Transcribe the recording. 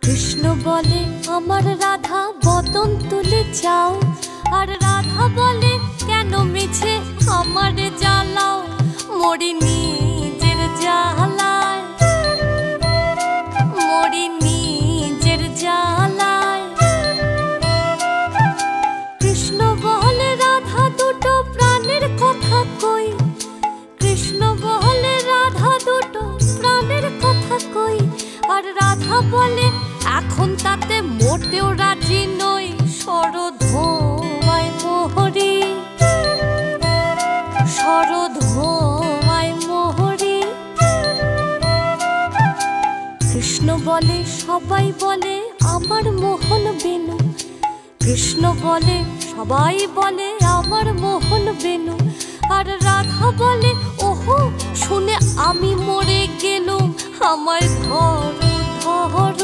কৃষ্ণ বলে আমার রাধা বদন তুলে যাও, আর রাধা বলে কেন মিছে আমারে জ্বালাও, মরি নিজের জ্বালায়, মরি নিজের জ্বালায়। কৃষ্ণ বলে রাধা দুটো প্রাণের কথা কই, কৃষ্ণ বলে রাধা দুটো প্রাণের কথা কই, আর রাধা বলে এখন তাতে মোটেও রাজি নই, শরধোয়ায় মোহরি, শরধোয়ায় মোহরি। কৃষ্ণ বলে সবাই বলে আমার মোহন বেনু, কৃষ্ণ বলে সবাই বলে আমার মোহন বেনু, আর রাধা বলে ওহো শুনে আমি মরে গেলুম, আমায় ধরো ধরো।